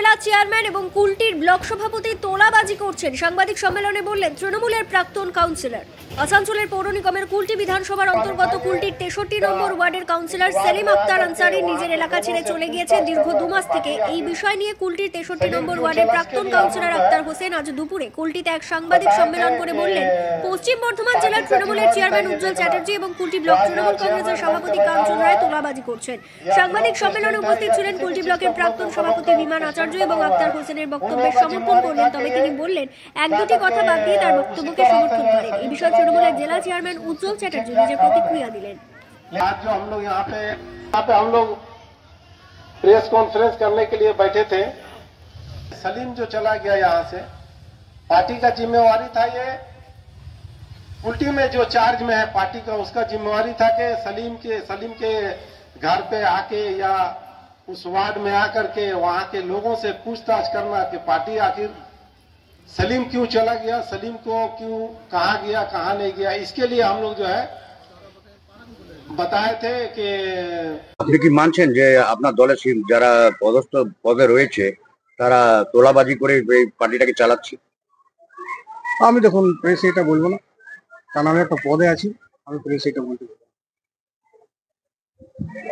জেলা চেয়ারম্যান এবং কুলটির ব্লক সভাপতি তোলাবাজি করছেন। সাংবাদিক সম্মেলনে বললেন তৃণমূলের প্রাক্তন কাউন্সিলর। আসানসোলের পৌর নিগমের কুলটি বিধানসভার অন্তর্গত কুলটির 63 নম্বর ওয়ার্ডের কাউন্সিলর সেলিম আক্তার আনসারি নিজের এলাকা ছেড়ে চলে গিয়েছে দীর্ঘ 2 মাস থেকে। এই বিষয় নিয়ে কুলটির 63 নম্বর ওয়ার্ডের প্রাক্তন কাউন্সিলর আক্তার হোসেন আজ দুপুরে কুলটিতে এক সাংবাদিক সম্মেলন করে বললেন, পশ্চিম বর্ধমান জেলার তৃণমূলের চেয়ারম্যান উজ্জ্বল চ্যাটার্জি এবং কুলটি ব্লক তৃণমূল কংগ্রেসের সভাপতি কাঞ্চন রায় তোলাবাজি করছেন। সাংবাদিক সম্মেলনে উপস্থিত ছিলেন কুলটি ব্লকের প্রাক্তন সভাপতি বিমান আচার্য এবং আক্তার হোসেনের বক্তব্যের সমর্থন করলেন। তবে তিনি বললেন, এক দুটি কথা বাদ দিয়ে তার বক্তব্যকে সমর্থন করেন। এই বিষয়ে তৃণমূলের জেলা চেয়ারম্যান উজ্জ্বল চ্যাটার্জি নিজের প্রতিক্রিয়া দিলেন। आज जो हम लोग यहाँ पे हम लोग प्रेस कॉन्फ्रेंस करने के लिए बैठे थे, सलीम जो चला गया यहाँ से, पार्टी का जिम्मेवारी था ये, उल्टी में जो चार्ज में है पार्टी का, उसका जिम्मेवारी था कि सलीम के घर पे आके या उस वार्ड में आकर के वहां के लोगों से पूछताछ करना कि पार्टी आखिर सलीम क्यों चला गया, सलीम को क्यों, कहाँ गया कहाँ नहीं गया, इसके लिए हम लोग जो है बताए थे कि আপনি কি মানছেন যে আপনার দলের যারা পদস্থ পদে রয়েছে তারা তোলাবাজি করে এই পার্টিটাকে চালাচ্ছে? আমি দেখুন প্রেসে এটা বলবো না, কারণ আমি একটা পদে আছি, আমি প্রেসে এটা বলতে পারবো না।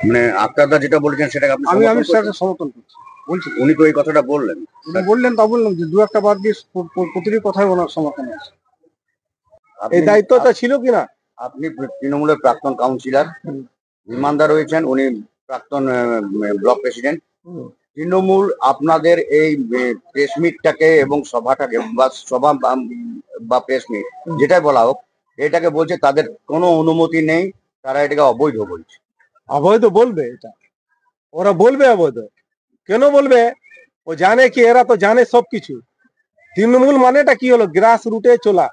মানে আক্তারদা যেটা বলছেন সেটাকে আপনি আমি সেটাকে সমর্থন করছি, বলছি। উনি তো এই কথাটা বললেন, বললেন তা বললাম যে দু একটা বাদ দিয়ে প্রতিটি কথাই ওনার সমর্থন আছে। এই দায়িত্বটা ছিল কিনা? আপনি তৃণমূলের প্রাক্তন কাউন্সিলর, বিমানদা রয়েছেন, উনি প্রাক্তন ব্লক প্রেসিডেন্ট। তৃণমূল আপনাদের এই প্রেস মিটটাকে এবং সভাটাকে বা সভা বা প্রেস মিট যেটাই বলা হোক, এটাকে বলছে তাদের কোনো অনুমতি নেই, তারা এটাকে অবৈধ বলছে। অবৈধ বলবে? এটা ওরা বলবে অবৈধ কেন বলবে? ও জানে কি, এরা তো জানে সবকিছু। তৃণমূল মানেটা কি হলো? গ্রাস রুটে চলা,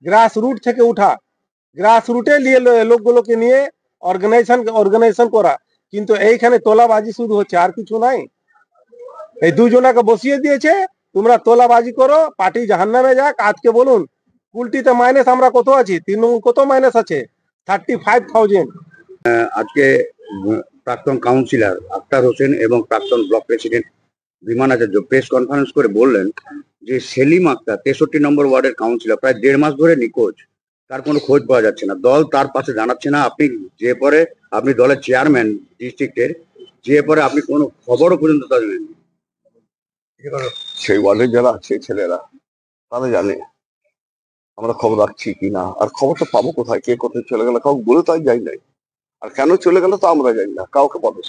গ্রাস রুট থেকে উঠা, গ্রাস রুটে নিয়ে লোকগুলোকে নিয়ে অর্গানাইজেশন করা। কিন্তু এইখানে তোলাবাজি শুরু হচ্ছে, আর কিছু নাই। এই দুজনাকে বসিয়ে দিয়েছে, তোমরা তোলাবাজি করো, পার্টি জাহান্নামে যাক। আজকে বলুন কুলটিতে মাইনাস আমরা কত আছি, তৃণমূল কত মাইনাস আছে? 35,000। আজকে প্রাক্তন কাউন্সিলর আক্তার হোসেন এবং প্রাক্তন ব্লক প্রেসিডেন্ট বিমান আচার্য প্রেস কনফারেন্স করে বললেন যে সেলিম আক্তার 63 নম্বর ওয়ার্ডের কাউন্সিলর প্রায় 1.5 মাস ধরে নিখোঁজ, তার কোনো খোঁজ পাওয়া যাচ্ছে না, দল তার পাশে জানাচ্ছে না। আপনি দলের চেয়ারম্যান ডিস্ট্রিক্টের, যে পরে আপনি কোনো খবরও পর্যন্ত তাদের নেন। সেই ওয়ার্ডে যারা আছে ছেলেরা তারা জানে আমরা খবর রাখছি কিনা, আর খবরটা পাবো কোথায়, কে কোথায় চলে গেল কাউকে বলে তো যাই নাই, আর কেন চলে গেল তো আমরা জানি না, কাউকে পাবো।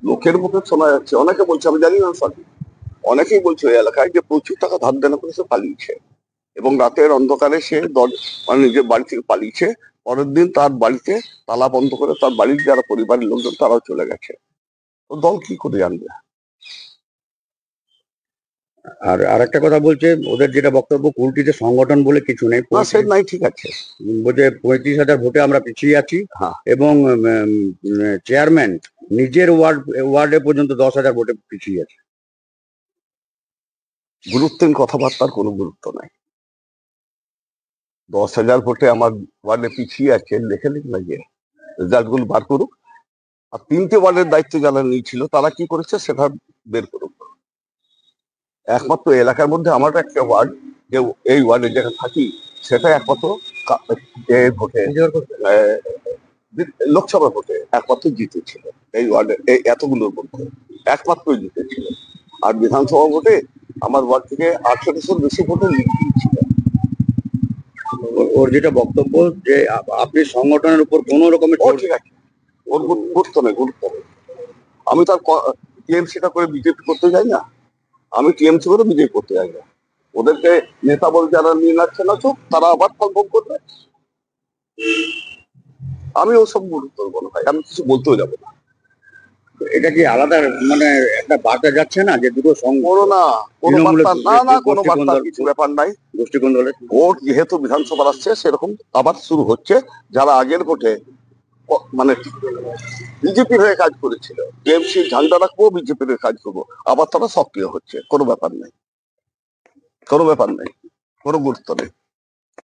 লোকের মুখে শোনা যাচ্ছে, অনেকে বলছে, আমি জানি না সঠিক, অনেকেই বলছে ওই এলাকায় যে প্রচুর টাকা ধার দেনা করে সে পালিয়েছে এবং রাতের অন্ধকারে সে মানে নিজের বাড়ি থেকে পালিয়েছে। পরের দিন তার বাড়িতে তালা বন্ধ করে তার বাড়ির যারা পরিবারের লোকজন তারাও চলে গেছে। তো দল কি করে জানবে? আর আরেকটা কথা বলছে, ওদের যেটা বক্তব্য, কুলটিতে সংগঠন বলে কিছু নেই। সে নাই, ঠিক আছে, বলছে 35,000 ভোটে আমরা পিছিয়ে আছি এবং চেয়ারম্যান নিজের ওয়ার্ডে পর্যন্ত 10,000 ভোটে পিছিয়ে আছে। গুরুত্বহীন কথাবার্তার কোনো গুরুত্ব নাই। 10,000 ভোটে আমার ওয়ার্ডে পিছিয়ে আছে লেখে লিখ না, গিয়ে রেজাল্ট গুলো বার করুক। আর 3টে ওয়ার্ডের দায়িত্ব যারা নিয়েছিল তারা কি করেছে সেটা বের করুক। একমাত্র এলাকার মধ্যে আমার একটা ওয়ার্ড, যে এই ওয়ার্ডে যেখানে থাকি সেটা একমাত্র ভোটে লোকসভা ভোটে একমাত্র জিতেছিল। এই ওয়ার্ডে এতগুলোর মধ্যে একমাত্র জিতেছিল। আর বিধানসভা ভোটে আমার ওয়ার্ড থেকে 800-র বেশি ভোটে লিড দিয়েছিল। ওর যেটা বক্তব্য যে আপনি সংগঠনের উপর কোন রকমের, ঠিক আছে, ওর গুরুত্ব নেই, গুরুত্ব নেই। আমি তার টিএমসিটা করে বিজেপি করতে যাই না, আমি টিএমসি করে বিজেপি করতে যাই না। ওদেরকে নেতা বলে যারা নিয়ে যাচ্ছে না চোখ, তারা আবার ফল ভোগ করবে। আমি ওসব গুরুত্ব দেবো না ভাই, আমি কিছু বলতেও যাবো না। এটা কি আলাদা মানে একটা বার্তা যাচ্ছে না যে দুটো কোনো বার্তা না, কোনো বার্তা কিছু ব্যাপার নাই। গোষ্ঠী কোন্দলের ভোট যেহেতু বিধানসভা আসছে, সেরকম আবার শুরু হচ্ছে। যারা আগের ভোটে মানে বিজেপির হয়ে কাজ করেছিল, টিএমসি ঝান্ডা রাখবো, বিজেপির হয়ে কাজ করবো, আবার তারা সক্রিয় হচ্ছে। কোনো ব্যাপার নেই, কোনো ব্যাপার নেই, কোনো গুরুত্ব নেই।